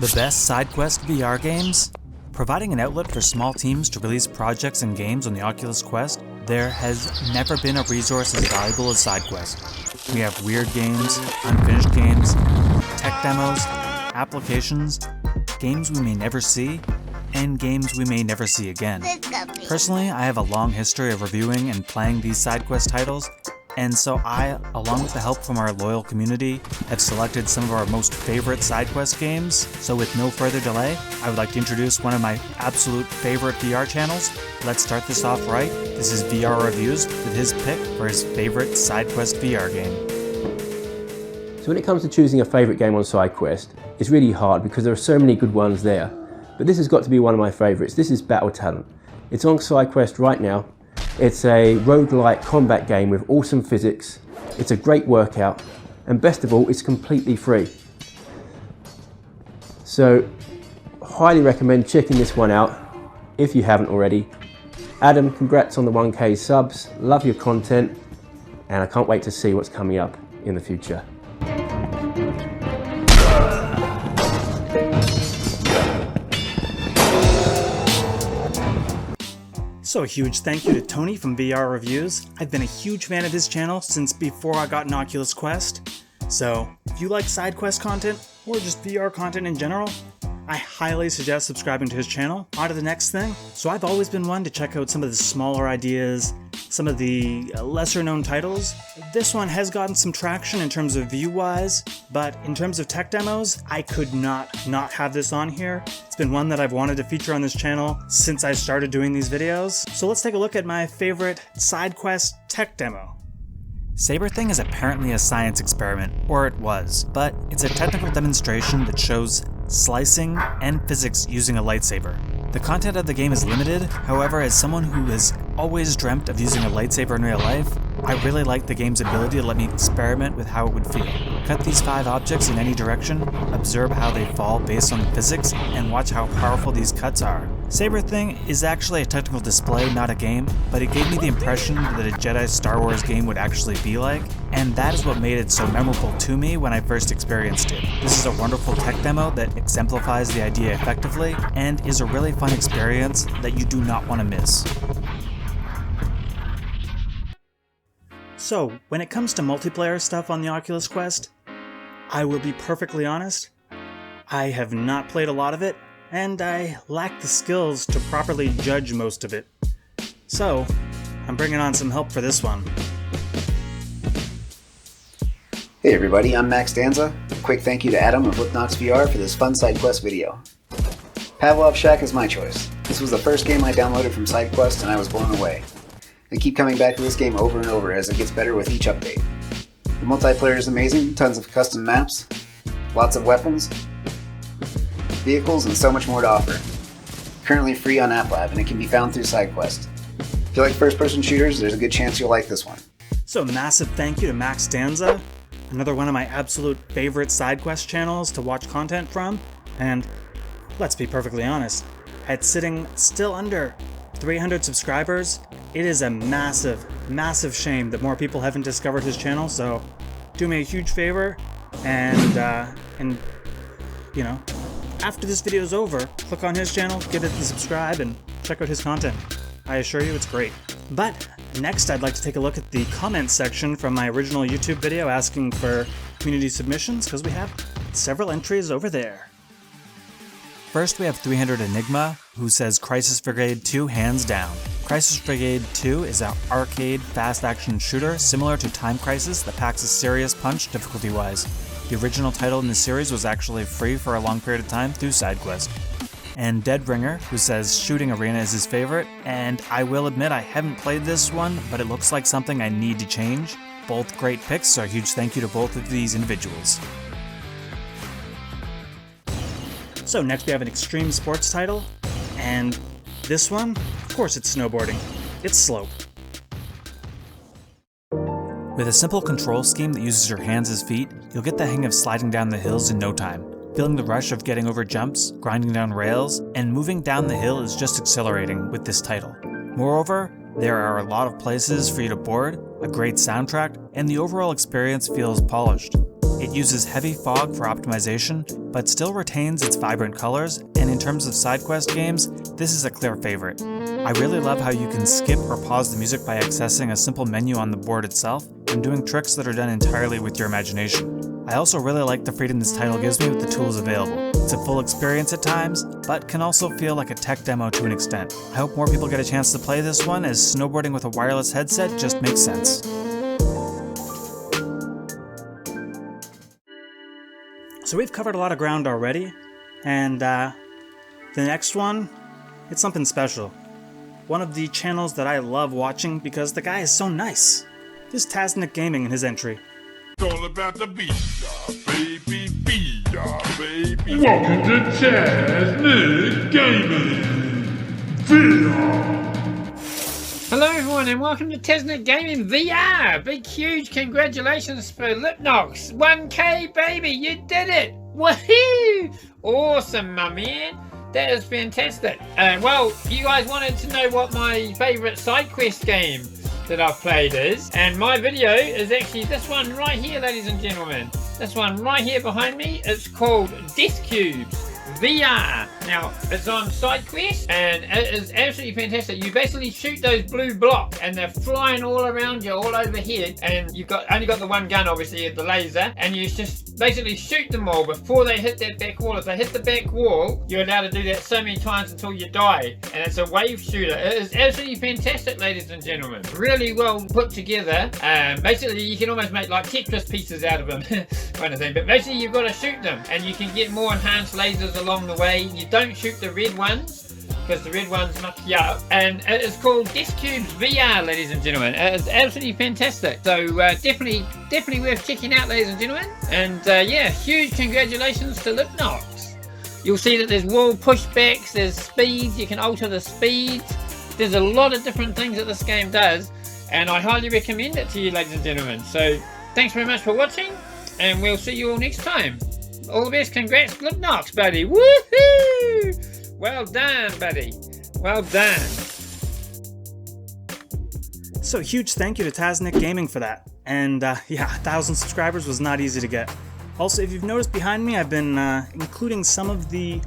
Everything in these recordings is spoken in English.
The best SideQuest VR games? Providing an outlet for small teams to release projects and games on the Oculus Quest, there has never been a resource as valuable as SideQuest. We have weird games, unfinished games, tech demos, applications, games we may never see, and games we may never see again. Personally, I have a long history of reviewing and playing these SideQuest titles, and so I, along with the help from our loyal community, have selected some of our most favorite SideQuest games. So with no further delay, I would like to introduce one of my absolute favorite VR channels. Let's start this off right. This is VR Reviews with his pick for his favorite SideQuest VR game. So when it comes to choosing a favorite game on SideQuest, it's really hard because there are so many good ones there. But this has got to be one of my favorites. This is Battle Talent. It's on SideQuest right now. It's a roguelike combat game with awesome physics. It's a great workout, and best of all, it's completely free. So, highly recommend checking this one out if you haven't already. Adam, congrats on the 1K subs. Love your content, and I can't wait to see what's coming up in the future. So a huge thank you to Tony from VR Reviews. I've been a huge fan of his channel since before I got an Oculus Quest. So if you like SideQuest content, or just VR content in general, I highly suggest subscribing to his channel. On to the next thing. So I've always been one to check out some of the smaller ideas, some of the lesser known titles. This one has gotten some traction in terms of view-wise, but in terms of tech demos, I could not have this on here. It's been one that I've wanted to feature on this channel since I started doing these videos. So let's take a look at my favorite SideQuest tech demo. Saber Thing is apparently a science experiment, or it was, but it's a technical demonstration that shows slicing and physics using a lightsaber. The content of the game is limited, however, as someone who has always dreamt of using a lightsaber in real life, I really like the game's ability to let me experiment with how it would feel. Cut these 5 objects in any direction, observe how they fall based on the physics, and watch how powerful these cuts are. Saber Thing is actually a technical display, not a game, but it gave me the impression that a Jedi Star Wars game would actually be like, and that is what made it so memorable to me when I first experienced it. This is a wonderful tech demo that exemplifies the idea effectively, and is a really fun experience that you do not want to miss. So, when it comes to multiplayer stuff on the Oculus Quest, I will be perfectly honest, I have not played a lot of it, and I lack the skills to properly judge most of it. So, I'm bringing on some help for this one. Hey everybody, I'm Max Danza. A quick thank you to Adam of Lipnox VR for this fun SideQuest video. Pavlov Shack is my choice. This was the first game I downloaded from SideQuest and I was blown away. I keep coming back to this game over and over as it gets better with each update. The multiplayer is amazing, tons of custom maps, lots of weapons, vehicles, and so much more to offer. Currently free on AppLab and it can be found through SideQuest. If you like first-person shooters, there's a good chance you'll like this one. So massive thank you to Max Danza, another one of my absolute favorite SideQuest channels to watch content from, and let's be perfectly honest, at sitting still under 300 subscribers, it is a massive shame that more people haven't discovered his channel, so do me a huge favor and you know, after this video is over, click on his channel, give it the subscribe, and check out his content. I assure you it's great. But next I'd like to take a look at the comments section from my original YouTube video asking for community submissions, because we have several entries over there. First we have 300 Enigma, who says Crisis Brigade 2 hands down. Crisis Brigade 2 is an arcade fast-action shooter similar to Time Crisis that packs a serious punch difficulty-wise. The original title in the series was actually free for a long period of time through SideQuest. And Deadbringer, who says Shooting Arena is his favorite, and I will admit I haven't played this one, but it looks like something I need to change. Both great picks, so a huge thank you to both of these individuals. So next we have an extreme sports title, and this one, of course it's snowboarding. It's Slowp. With a simple control scheme that uses your hands as feet, you'll get the hang of sliding down the hills in no time. Feeling the rush of getting over jumps, grinding down rails, and moving down the hill is just exhilarating with this title. Moreover, there are a lot of places for you to board, a great soundtrack, and the overall experience feels polished. It uses heavy fog for optimization, but still retains its vibrant colors, and in terms of SideQuest games, this is a clear favorite. I really love how you can skip or pause the music by accessing a simple menu on the board itself, and doing tricks that are done entirely with your imagination. I also really like the freedom this title gives me with the tools available. It's a full experience at times, but can also feel like a tech demo to an extent. I hope more people get a chance to play this one, as snowboarding with a wireless headset just makes sense. So we've covered a lot of ground already, and the next one, it's something special. One of the channels that I love watching because the guy is so nice. This is Taznic Gaming in his entry. It's all about the VR, baby, VR, baby. Welcome to Taznic Gaming VR. Hello everyone and welcome to Taznic Gaming VR. Big huge congratulations for Lipnox. 1K baby, you did it! Woohoo! Awesome my man. That is fantastic. Well, you guys wanted to know what my favourite SideQuest game that I've played is, and my video is actually this one right here, ladies and gentlemen. This one right here behind me. It's called DeathCubesVR. Now, it's on SideQuest, and it is absolutely fantastic. You basically shoot those blue blocks, and they're flying all around you, all overhead, and you've only got the one gun, obviously, the laser, and you just basically shoot them all before they hit that back wall. If they hit the back wall, you're allowed to do that so many times until you die, and it's a wave shooter. It is absolutely fantastic, ladies and gentlemen. Really well put together. Basically, you can almost make like Tetris pieces out of them, kind of thing, but basically you've got to shoot them, and you can get more enhanced lasers along the way. You don't shoot the red ones, because the red ones muck you up. And it is called DeathCubesVR, ladies and gentlemen. It is absolutely fantastic. So definitely worth checking out, ladies and gentlemen. And yeah, huge congratulations to Lipnox. You'll see that there's wall pushbacks, there's speeds, you can alter the speeds. There's a lot of different things that this game does, and I highly recommend it to you, ladies and gentlemen. So thanks very much for watching, and we'll see you all next time. All the best, congrats Lipnox, buddy. Woohoo! Well done, buddy. Well done. So huge thank you to Taznic Gaming for that. And yeah, 1,000 subscribers was not easy to get. Also, if you've noticed behind me, I've been including some of the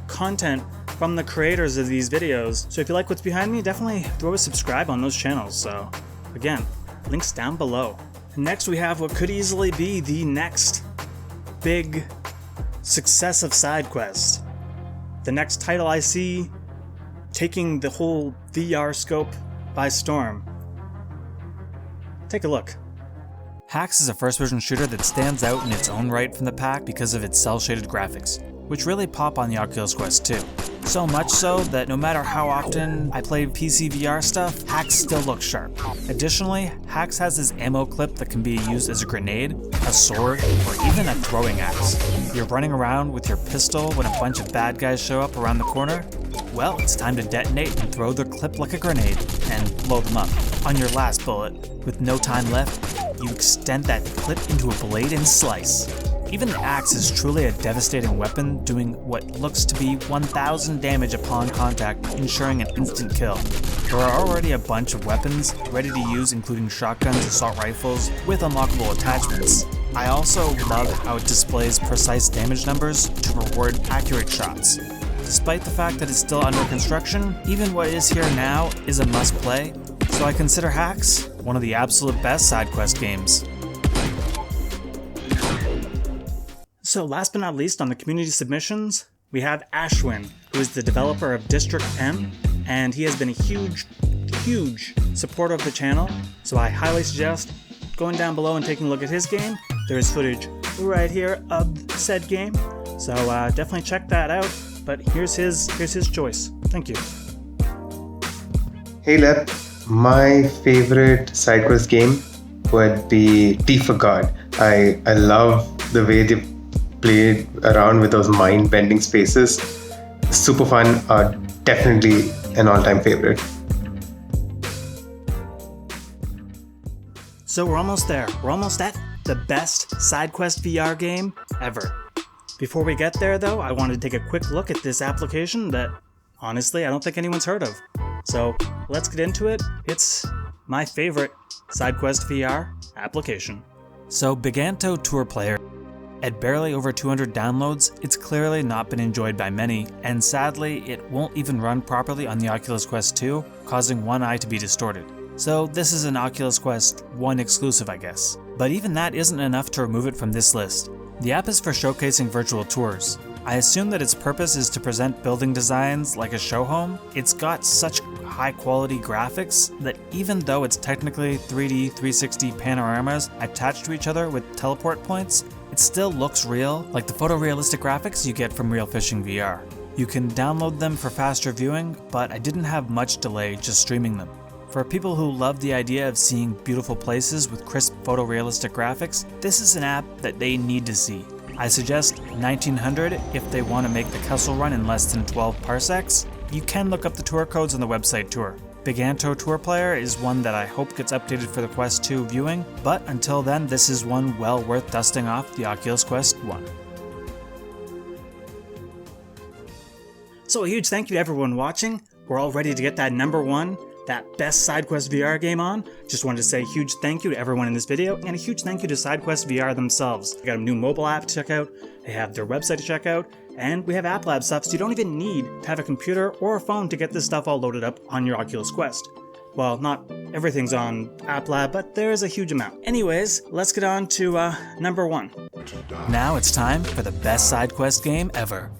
content from the creators of these videos. So if you like what's behind me, definitely throw a subscribe on those channels. So again, links down below. And next we have what could easily be the next big success of SideQuest. The next title I see taking the whole VR scope by storm. Take a look. Hacks is a first-person shooter that stands out in its own right from the pack because of its cel-shaded graphics, which really pop on the Oculus Quest 2. So much so that no matter how often I play PC VR stuff, Hacks still looks sharp. Additionally, Hacks has this ammo clip that can be used as a grenade, a sword, or even a throwing axe. You're running around with your pistol when a bunch of bad guys show up around the corner? Well, it's time to detonate and throw the clip like a grenade, and blow them up. On your last bullet, with no time left, you extend that clip into a blade and slice. Even the axe is truly a devastating weapon, doing what looks to be 1,000 damage upon contact, ensuring an instant kill. There are already a bunch of weapons ready to use, including shotguns, assault rifles, with unlockable attachments. I also love how it displays precise damage numbers to reward accurate shots. Despite the fact that it's still under construction, even what is here now is a must-play, so I consider Hacks one of the absolute best SideQuest games. So last but not least on the community submissions, we have Ashwin, who is the developer of District M, and he has been a huge supporter of the channel, so I highly suggest going down below and taking a look at his game. There is footage right here of said game, so definitely check that out, but here's his choice. Thank you. Hey Lep, my favorite SideQuest game would be VRigade. I love the way they played around with those mind-bending spaces. Super fun, definitely an all-time favorite. So we're almost there. We're almost at the best SideQuest VR game ever. Before we get there though, I wanted to take a quick look at this application that, honestly, I don't think anyone's heard of. So let's get into it. It's my favorite SideQuest VR application. So Biganto Tour Player At barely over 200 downloads, it's clearly not been enjoyed by many, and sadly, it won't even run properly on the Oculus Quest 2, causing one eye to be distorted. So this is an Oculus Quest 1 exclusive, I guess. But even that isn't enough to remove it from this list. The app is for showcasing virtual tours. I assume that its purpose is to present building designs like a show home. It's got such high quality graphics that even though it's technically 3D 360 panoramas attached to each other with teleport points, it still looks real, like the photorealistic graphics you get from Real Fishing VR. You can download them for faster viewing, but I didn't have much delay just streaming them. For people who love the idea of seeing beautiful places with crisp photorealistic graphics, this is an app that they need to see. I suggest 1900 if they want to make the Kessel run in less than 12 parsecs. You can look up the tour codes on the website tour. Biganto Tour Player is one that I hope gets updated for the Quest 2 viewing, but until then, this is one well worth dusting off the Oculus Quest 1. So a huge thank you to everyone watching. We're all ready to get that number 1, that best SideQuest VR game on. Just wanted to say a huge thank you to everyone in this video, and a huge thank you to SideQuest VR themselves. They got a new mobile app to check out, they have their website to check out, and we have App Lab stuff, so you don't even need to have a computer or a phone to get this stuff all loaded up on your Oculus Quest. Well, not everything's on App Lab, but there is a huge amount. Anyways, let's get on to number 1. Now it's time for the best SideQuest game ever.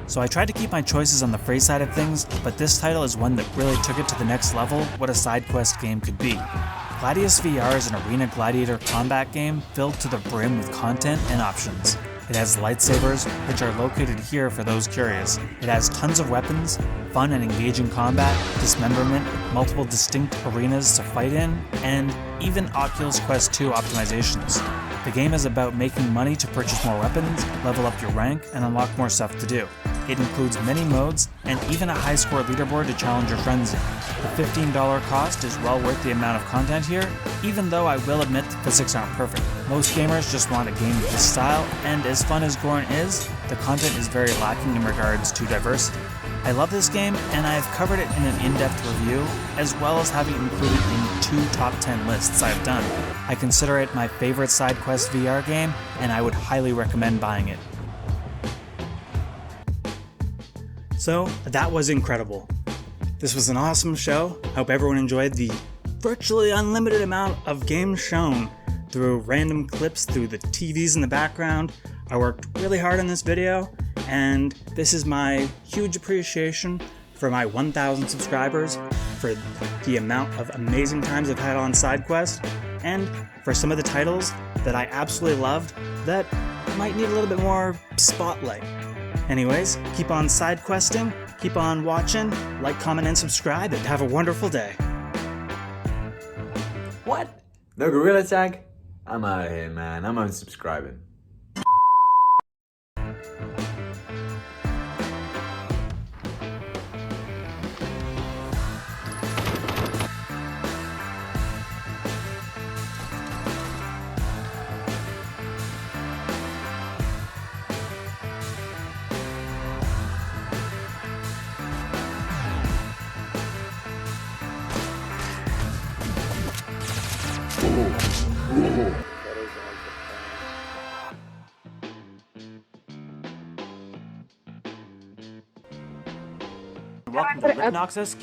So I tried to keep my choices on the free side of things, but this title is one that really took it to the next level what a SideQuest game could be. Gladius VR is an arena gladiator combat game filled to the brim with content and options. It has lightsabers, which are located here for those curious. It has tons of weapons, fun and engaging combat, dismemberment, multiple distinct arenas to fight in, and even Oculus Quest 2 optimizations. The game is about making money to purchase more weapons, level up your rank, and unlock more stuff to do. It includes many modes, and even a high score leaderboard to challenge your friends in. The $15 cost is well worth the amount of content here, even though I will admit the physics aren't perfect. Most gamers just want a game of this style, and as fun as Gorn is, the content is very lacking in regards to diversity. I love this game, and I have covered it in an in-depth review, as well as having it included in 2 top 10 lists I've done. I consider it my favorite SideQuest VR game, and I would highly recommend buying it. So, that was incredible. This was an awesome show. I hope everyone enjoyed the virtually unlimited amount of games shown through random clips through the TVs in the background. I worked really hard on this video, and this is my huge appreciation for my 1,000 subscribers, for the amount of amazing times I've had on SideQuest, and for some of the titles that I absolutely loved that might need a little bit more spotlight. Anyways, keep on SideQuesting, keep on watching, like, comment, and subscribe, and have a wonderful day. What? No gorilla tag? I'm out of here, man. I'm unsubscribing. Welcome to Lipnox SQ.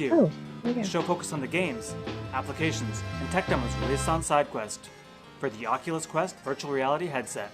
The show focused on the games, applications, and tech demos released on SideQuest for the Oculus Quest virtual reality headset.